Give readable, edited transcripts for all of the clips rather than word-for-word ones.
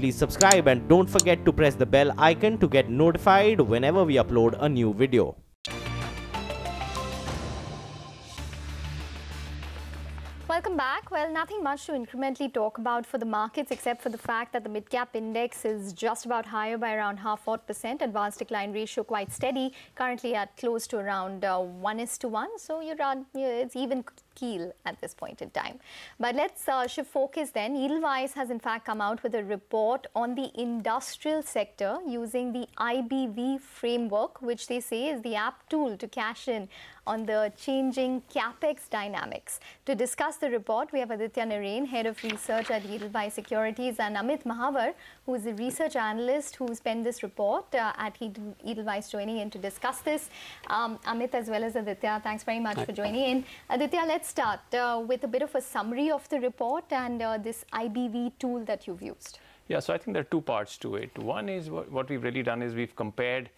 please subscribe and don't forget to press the bell icon to get notified whenever we upload a new video. Welcome back. Well, nothing much to incrementally talk about for the markets except for the fact that the mid-cap index is just about higher by around 0.5%. Advanced decline ratio quite steady, currently at close to around 1:1. So it's even keel at this point in time. But let's shift focus then. Edelweiss has in fact come out with a report on the industrial sector using the IBV framework, which they say is the apt tool to cash in on the changing Capex dynamics. To discuss the report, we have Aditya Narain, Head of Research at Edelweiss Securities, and Amit Mahavar, who is a research analyst who's penned this report at Edelweiss, joining in to discuss this. Amit as well as Aditya, thanks very much for joining in. Aditya, let's start with a bit of a summary of the report and this IBV tool that you've used. Yeah, so I think there are two parts to it. One is what we've really done is we've compared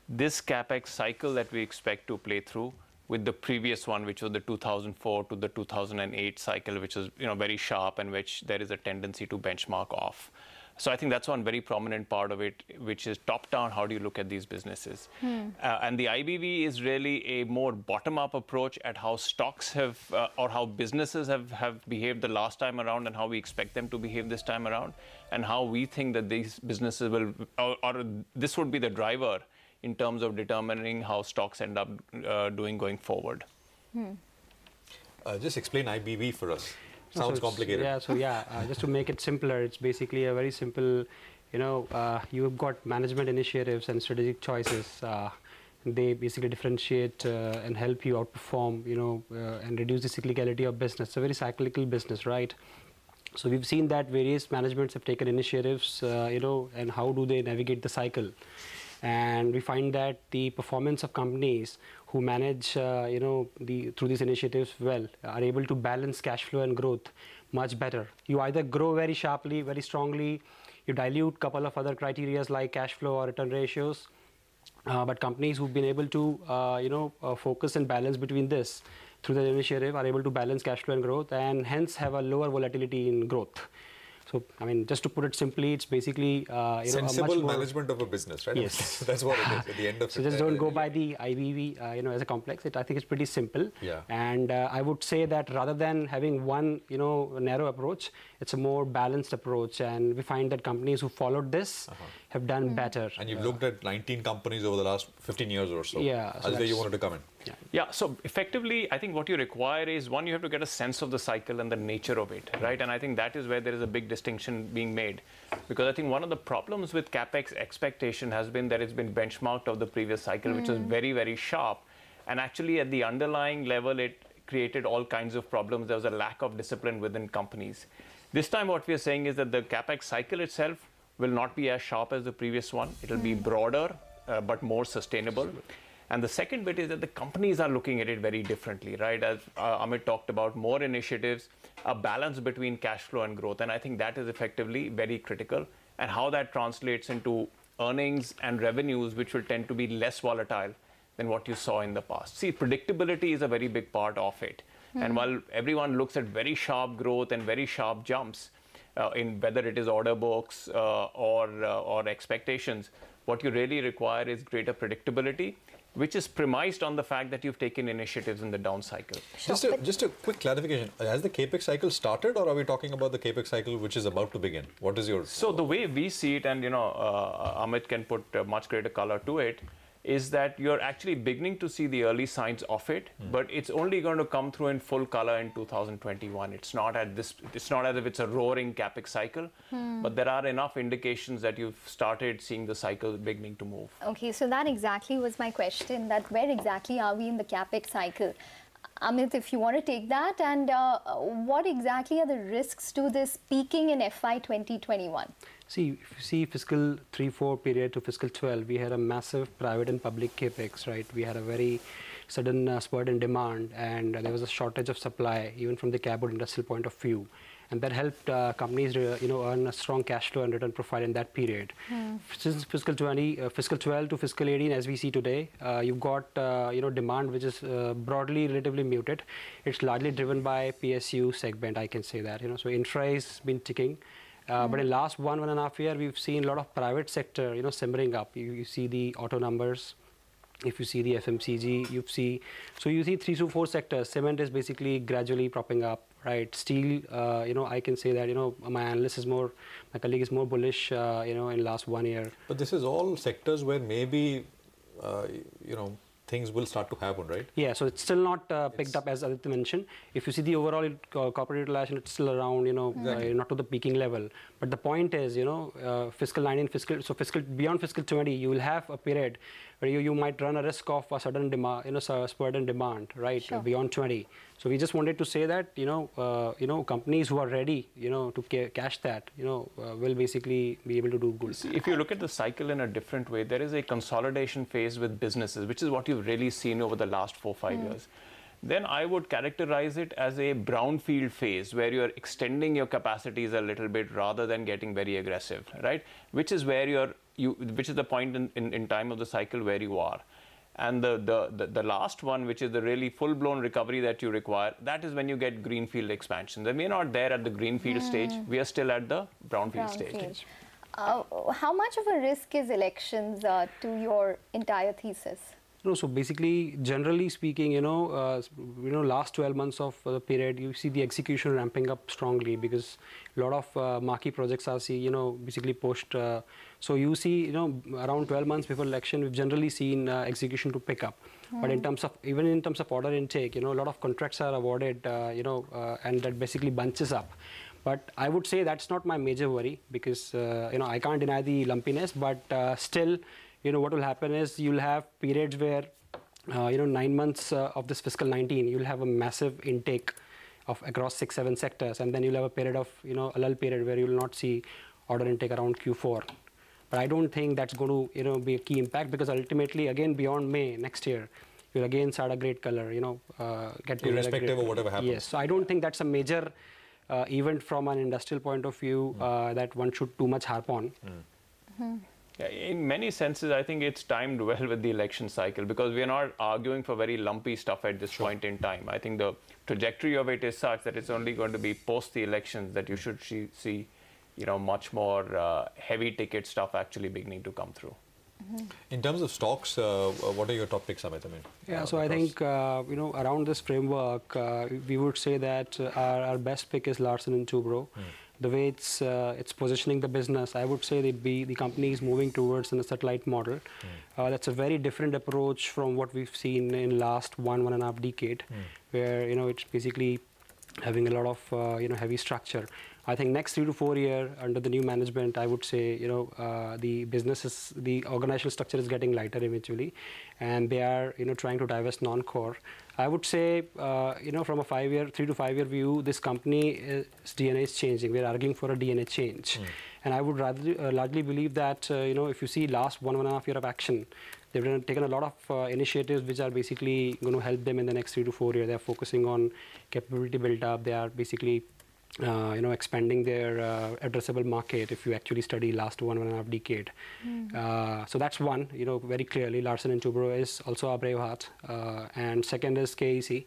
this Capex cycle that we expect to play through with the previous one, which was the 2004 to the 2008 cycle, which is very sharp and which there is a tendency to benchmark off. So I think that's one very prominent part of it, which is top-down, how do you look at these businesses? And the IBV is really a more bottom-up approach at how stocks have, or how businesses have behaved the last time around and how we expect them to behave this time around, and how we think that these businesses will, or this would be the driver in terms of determining how stocks end up doing going forward. Just explain IBV for us. Sounds complicated. Just to make it simpler, it's basically a very simple, you've got management initiatives and strategic choices. They basically differentiate and help you outperform, and reduce the cyclicality of business. It's a very cyclical business, right? So we've seen that various managements have taken initiatives, and how do they navigate the cycle. And we find that the performance of companies who manage, through these initiatives well, are able to balance cash flow and growth much better. You either grow very sharply, very strongly, you dilute a couple of other criteria like cash flow or return ratios. But companies who've been able to, focus and balance between this through the initiative are able to balance cash flow and growth, and hence have a lower volatility in growth. So, I mean, just to put it simply, it's basically sensible management of a business, right? Yes. That's what it is at the end of it. So just don't go by the IBV, as a complex. I think it's pretty simple. Yeah. And I would say that rather than having one, narrow approach, it's a more balanced approach. And we find that companies who followed this have done better. And you've looked at 19 companies over the last 15 years or so. Yeah. So Aditya, you wanted to come in. Yeah, so effectively, I think what you require is, one, you have to get a sense of the cycle and the nature of it, right? And I think that is where there is a big distinction being made. Because I think one of the problems with Capex expectation has been that it's been benchmarked of the previous cycle, which was very, very sharp. And actually, at the underlying level, it created all kinds of problems. There was a lack of discipline within companies. This time, what we are saying is that the Capex cycle itself will not be as sharp as the previous one. It'll be broader, but more sustainable. And the second bit is that the companies are looking at it very differently, right? As Amit talked about, more initiatives, a balance between cash flow and growth. And I think that is effectively very critical. And how that translates into earnings and revenues, which will tend to be less volatile than what you saw in the past. See, predictability is a very big part of it. And while everyone looks at very sharp growth and very sharp jumps, in whether it is order books or expectations, what you really require is greater predictability, which is premised on the fact that you've taken initiatives in the down cycle. Just a quick clarification. Has the Capex cycle started, or are we talking about the Capex cycle which is about to begin? What is your... So the way we see it, and Amit can put much greater color to it, is that you're actually beginning to see the early signs of it, but it's only going to come through in full color in 2021. It's not as if it's a roaring Capex cycle, but there are enough indications that you've started seeing the cycle beginning to move. Okay, so that exactly was my question, that where exactly are we in the Capex cycle? Amit, if you want to take that, and what exactly are the risks to this peaking in FY 2021? See, if you see fiscal 3-4 period to fiscal 12, we had a massive private and public Capex, right? We had a very sudden spurt in demand, and there was a shortage of supply, even from the capital industrial point of view. And that helped companies, earn a strong cash flow and return profile in that period. Since fiscal 12 to fiscal 18, as we see today, you've got, demand which is broadly relatively muted. It's largely driven by PSU segment, I can say that. So infra has been ticking. But in last 1.5 year, we've seen a lot of private sector, simmering up. You see the auto numbers. If you see the FMCG, you see 3 to 4 sectors. Cement is basically gradually propping up, right? Steel, I can say that, my colleague is more bullish, in last 1 year. But this is all sectors where maybe, things will start to happen, right? Yeah, so it's still not picked up, as Aditya mentioned. If you see the overall corporate utilization, it's still around, not to the peaking level. But the point is, fiscal 19, beyond fiscal 20, you will have a period where you might run a risk of a sudden demand, spurt in demand, right? Sure. Beyond 20. So we just wanted to say that, companies who are ready, to cash that, will basically be able to do good. See, if you look at the cycle in a different way, there is a consolidation phase with businesses, which is what you've really seen over the last 4-5 years. Then I would characterize it as a brownfield phase where you're extending your capacities a little bit rather than getting very aggressive, right? Which is where which is the point in time of the cycle where you are. And the last one, which is the really full-blown recovery that you require, that is when you get greenfield expansion. Then we're not there at the greenfield stage. We are still at the brownfield stage. How much of a risk is elections to your entire thesis? No, so basically, generally speaking, last 12 months of the period, you see the execution ramping up strongly because a lot of marquee projects are basically pushed. So you see, around 12 months before election, we've generally seen execution to pick up. But even in terms of order intake, a lot of contracts are awarded, and that basically bunches up. But I would say that's not my major worry because, I can't deny the lumpiness, but still, what will happen is you'll have periods where, 9 months of this fiscal 19, you'll have a massive intake of across 6-7 sectors, and then you'll have a period of, a lull period where you'll not see order intake around Q4. But I don't think that's going to, be a key impact because ultimately, again, beyond May next year, you'll again start a great color, get to irrespective of whatever happens. Yes, so I don't think that's a major event from an industrial point of view that one should too much harp on. Yeah, in many senses, I think it's timed well with the election cycle because we are not arguing for very lumpy stuff at this point in time. I think the trajectory of it is such that it's only going to be post the elections that you should see, much more heavy ticket stuff actually beginning to come through. In terms of stocks, what are your top picks, Amit? Yeah, so I think, around this framework, we would say that our best pick is Larsen & Toubro. The way it's positioning the business, I would say the company is moving towards a satellite model. That's a very different approach from what we've seen in last 1.5 decade, where it's basically having a lot of heavy structure. I think next 3 to 4 years under the new management, I would say the organizational structure is getting lighter eventually, and they are trying to divest non-core. I would say from a 3 to 5 year view, this company's DNA is changing. We're arguing for a DNA change, and I would rather largely believe that if you see last 1.5 year of action, they've taken a lot of initiatives which are basically going to help them in the next 3 to 4 years. They're focusing on capability build up. They are basically expanding their addressable market if you actually study last 1.5 decade. So that's one, very clearly Larsen & Toubro is also a brave heart. And second is KEC,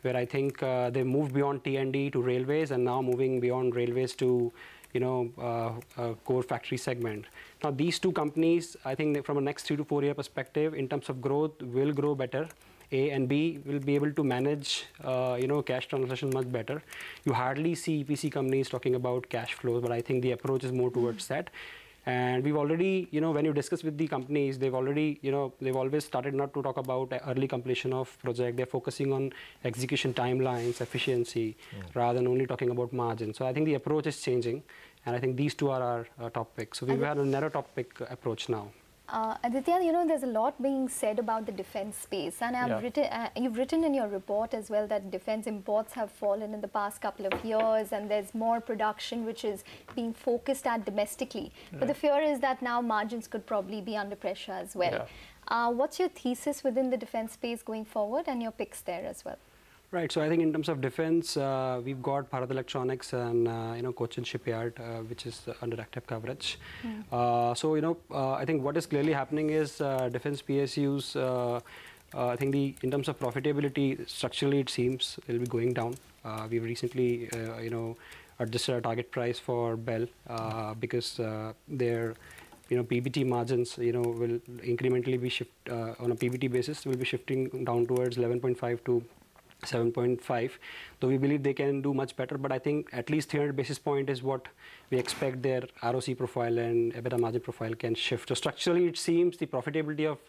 where I think they moved beyond T&D to railways and now moving beyond railways to core factory segment. Now these two companies, I think from a next 3 to 4 year perspective in terms of growth will grow better. A and B will be able to manage, cash transaction much better. You hardly see EPC companies talking about cash flows, but I think the approach is more towards that. And we've already, when you discuss with the companies, they've already, they've always started not to talk about early completion of project. They're focusing on execution timelines, efficiency, rather than only talking about margin. So I think the approach is changing, and I think these two are our top picks. So we've had a narrow top pick approach now. Aditya, there's a lot being said about the defense space, and you've written in your report as well that defense imports have fallen in the past couple of years, and there's more production which is being focused at domestically. Right. But the fear is that now margins could probably be under pressure as well. Yeah. What's your thesis within the defense space going forward, and your picks there as well? Right. So I think in terms of defense, we've got Bharat Electronics and Cochin Shipyard, which is under active coverage. So I think what is clearly happening is defense PSUs. I think in terms of profitability, structurally it seems it will be going down. We've recently adjusted our target price for Bell because their PBT margins will incrementally be on a PBT basis will be shifting down towards 11.5 to 7.5, though we believe they can do much better. But I think at least 300 basis point is what we expect their ROC profile and EBITDA margin profile can shift. So structurally, it seems the profitability of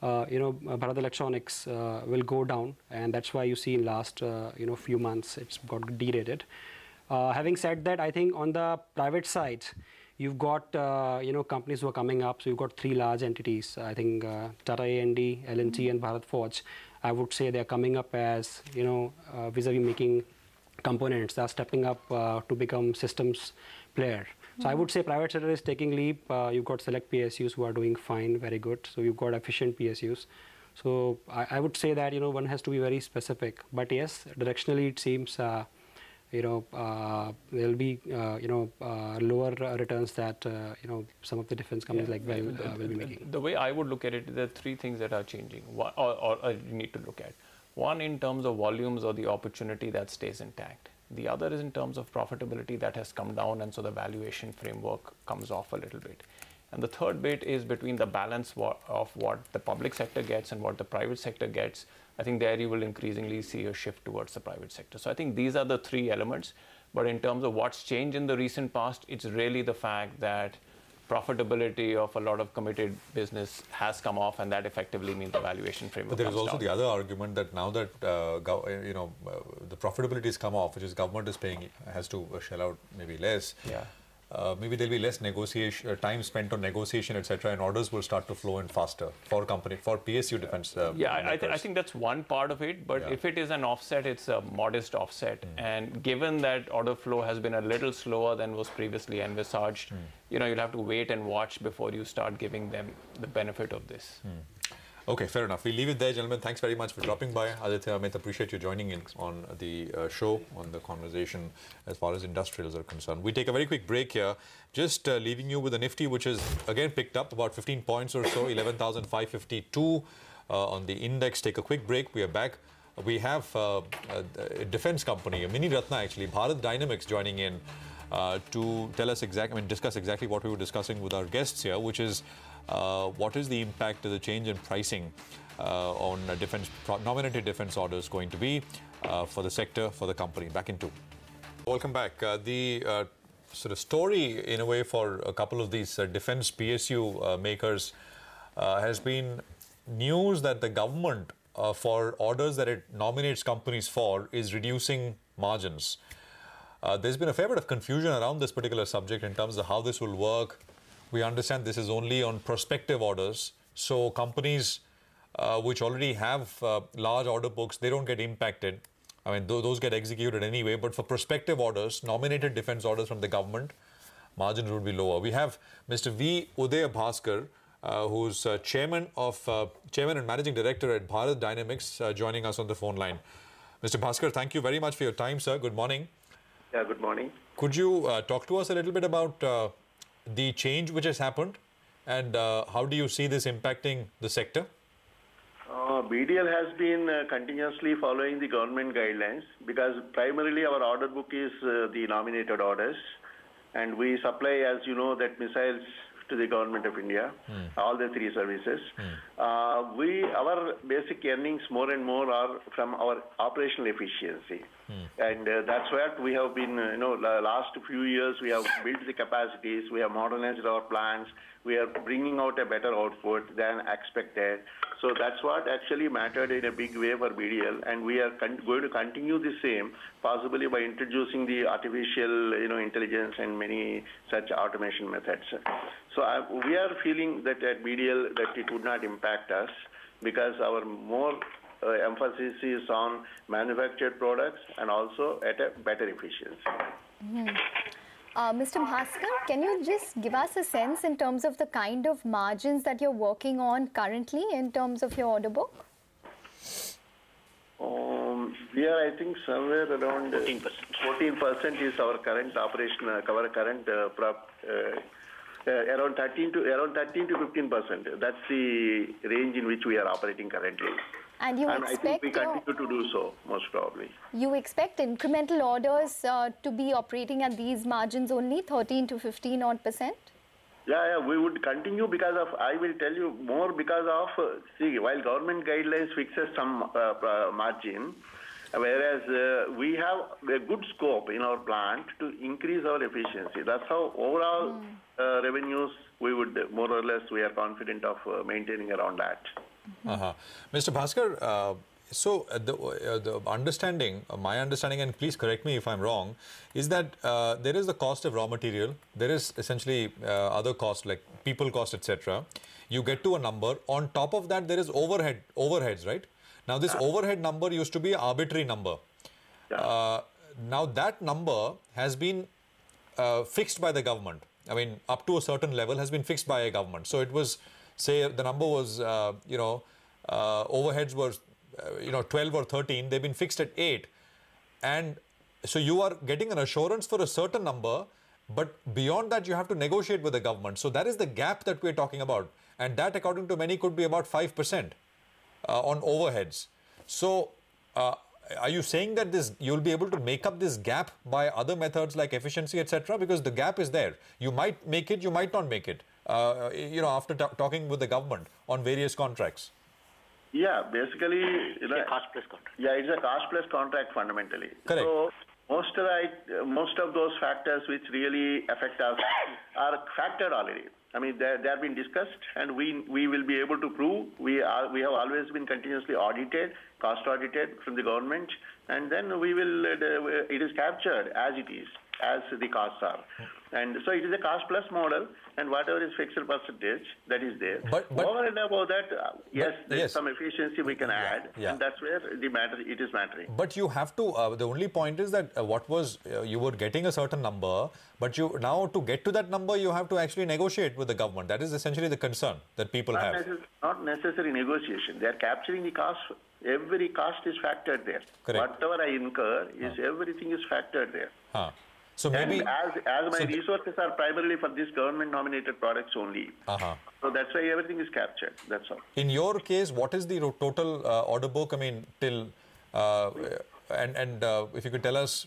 Bharat Electronics will go down, and that's why you see in last few months it's got derated. Having said that, I think on the private side, you've got companies who are coming up. So you've got 3 large entities. I think Tata A&D, L&T, and Bharat Forge. I would say they're coming up as vis-a-vis making components. They're stepping up to become systems player. So I would say private sector is taking leap. You've got select PSUs who are doing fine, very good. So you've got efficient PSUs. So I would say that one has to be very specific. But yes, directionally it seems there'll be lower returns that some of the defense companies like Bell will be making. The way I would look at it, there are 3 things that are changing, or you need to look at. One, in terms of volumes or the opportunity that stays intact. The other is in terms of profitability that has come down, and so the valuation framework comes off a little bit. And the third bit is between the balance of what the public sector gets and what the private sector gets. I think there you will increasingly see a shift towards the private sector. So I think these are the 3 elements. But in terms of what's changed in the recent past, it's really the fact that profitability of a lot of committed business has come off, and that effectively means the valuation framework. But there is also down. the other argument that now that the profitability has come off, which is government is paying, has to shell out maybe less. Yeah. Maybe there'll be less negotiation, time spent on negotiation, etc., and orders will start to flow in faster for PSU defense. I think that's one part of it, but if it is an offset, it's a modest offset. And given that order flow has been a little slower than was previously envisaged, you'll have to wait and watch before you start giving them the benefit of this. Okay, fair enough. We'll leave it there, gentlemen. Thanks very much for dropping by. Aditya, Amit, appreciate you joining in on the show, on the conversation as far as industrials are concerned. We take a very quick break here, just leaving you with a Nifty, which is again picked up about 15 points or so, 11,552 on the index. Take a quick break. We are back. We have a defense company, a mini Ratna actually, Bharat Dynamics, joining in to tell us discuss exactly what we were discussing with our guests here, which is what is the impact of the change in pricing on nominated defense orders going to be for the sector, for the company. Back in 2. Welcome back. The sort of story, in a way, for a couple of these defense PSU makers has been news that the government, for orders that it nominates companies for, is reducing margins. There's been a fair bit of confusion around this particular subject in terms of how this will work. We understand this is only on prospective orders, so companies which already have large order books, they don't get impacted. I mean, those get executed anyway, but for prospective orders, nominated defense orders from the government, margins would be lower. We have Mr. V. Uday Bhaskar, who's chairman and managing director at Bharat Dynamics, joining us on the phone line. Mr. Bhaskar, thank you very much for your time, sir. Good morning. Yeah, good morning. Could you talk to us a little bit about the change which has happened, and how do you see this impacting the sector? BDL has been continuously following the government guidelines, because primarily our order book is the nominated orders, and we supply, as you know, that missiles to the government of India, all the 3 services. Our basic earnings more and more are from our operational efficiency. And that's what we have been, last few years we have built the capacities, we have modernized our plants, we are bringing out a better output than expected. So that's what actually mattered in a big way for BDL, and we are going to continue the same, possibly by introducing the artificial intelligence and many such automation methods. So we are feeling that at BDL that it would not impact us, because our more emphasis is on manufactured products and also at a better efficiency. Mr. Bhaskar, can you just give us a sense in terms of the kind of margins that you're working on currently in terms of your order book? We are, I think, somewhere around 14% is our current operation, our current Around 13 to 15%. That's the range in which we are operating currently. And you I think we continue to do so, most probably. You expect incremental orders to be operating at these margins only, 13 to 15 odd %? Yeah, we would continue because of, I will tell you more because of, see, while government guidelines fixes some margin, whereas we have a good scope in our plant to increase our efficiency. That's how overall revenues, we would more or less, we are confident of maintaining around that. Mr. Bhaskar, so the understanding, my understanding, and please correct me if I'm wrong, is that there is the cost of raw material, there is essentially other costs like people cost, etc. You get to a number. On top of that, there is overheads, right? Now, this overhead number used to be an arbitrary number. Now, that number has been fixed by the government. I mean, up to a certain level has been fixed by a government. So it was, say, the number was, overheads were, 12 or 13. They've been fixed at 8. And so you are getting an assurance for a certain number, but beyond that, you have to negotiate with the government. So that is the gap that we're talking about. And that, according to many, could be about 5%. On overheads. So, are you saying that you'll be able to make up this gap by other methods like efficiency, etc.? Because the gap is there. You might make it, you might not make it. After talking with the government on various contracts. Yeah, basically, it's a cost plus contract. Yeah, it's a cost plus contract fundamentally. Correct. So most of those factors which really affect us are factored already. I mean, they have been discussed, and we will be able to prove. We have always been continuously audited, cost audited from the government, and then we will. It is captured as it is, as the costs are, and so it is a cost plus model, and whatever is fixed percentage that is there. But over and above that, yes, there is some efficiency we can add, and that's where it is mattering. But you have to. The only point is that you were getting a certain number, but now to get to that number, you have to actually negotiate with the government. That is essentially the concern that people have. Not necessary negotiation. They are capturing the cost. Every cost is factored there. Correct. Whatever I incur everything is factored there. So maybe as my resources are primarily for these government-nominated products only. So that's why everything is captured. That's all. In your case, what is the total order book? I mean, till if you could tell us.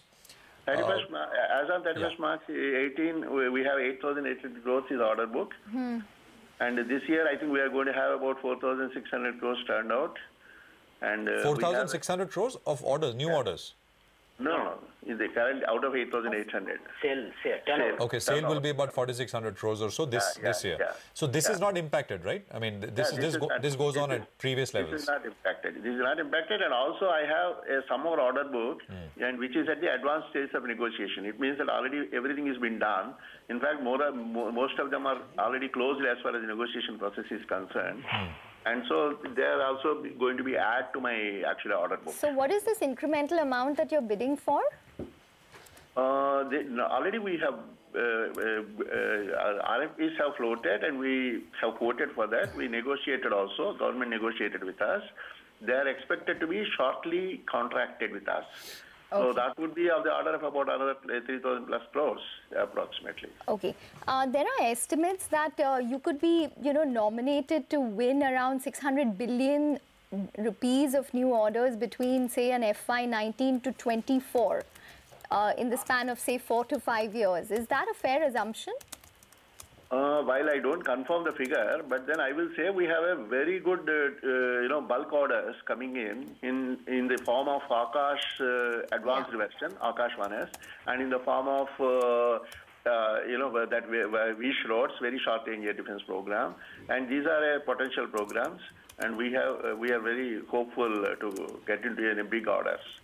As on 31st March 18, we have 8,800 crores is order book. And this year, I think we are going to have about 4,600 crores turned out. And 4,600 crores of orders, new orders? No, in the current out of 8,800. Sale. Okay, sale will be about 4,600 crores or so this year. Yeah. So this is not impacted, right? I mean, this goes on at previous levels. This is not impacted. This is not impacted, and also I have some more order book, and which is at the advanced stage of negotiation. It means that already everything has been done. In fact, most of them are already closed as far as the negotiation process is concerned. And so they are also going to be added to my actual order book. So what is this incremental amount that you're bidding for? Already we have RFPs have floated, and we have quoted for that. We negotiated also. Government negotiated with us. They are expected to be shortly contracted with us. Okay. So that would be of the order of about another 3,000 plus crores approximately. Okay. There are estimates that you could be, nominated to win around 600 billion rupees of new orders between, say, an FY 19 to 24 in the span of, say, 4 to 5 years. Is that a fair assumption? While I don't confirm the figure, but then I will say we have a very good, bulk orders coming in the form of Akash advanced version, Akash 1S, and in the form of, Vish Roads, very short range air defense program, and these are potential programs, and we are very hopeful to get into any big orders.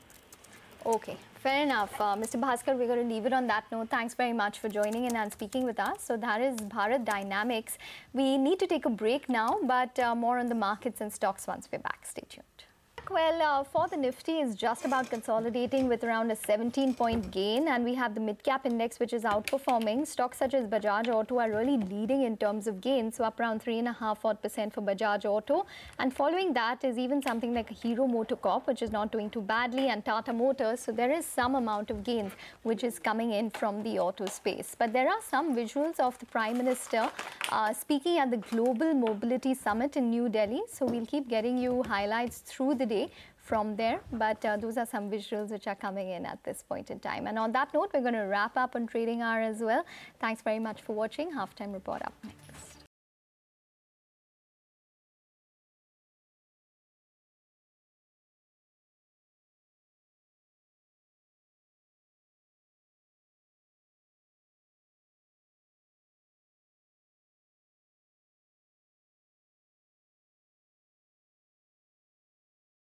Okay, fair enough. Mr. Bhaskar, we're going to leave it on that note. Thanks very much for joining in and speaking with us. So that is Bharat Dynamics. We need to take a break now, but more on the markets and stocks once we're back. Stay tuned. back. Well, for the Nifty is just about consolidating with around a 17-point gain, and we have the mid-cap index which is outperforming. Stocks such as Bajaj Auto are really leading in terms of gains, so up around 3.5% for Bajaj Auto. And following that is even something like Hero MotoCorp, which is not doing too badly, and Tata Motors. So there is some amount of gains which is coming in from the auto space. But there are some visuals of the Prime Minister speaking at the Global Mobility Summit in New Delhi. So we'll keep getting you highlights through the day from there, but those are some visuals which are coming in at this point in time. And on that note, we're going to wrap up on Trading Hour as well. Thanks very much for watching. Halftime Report up next.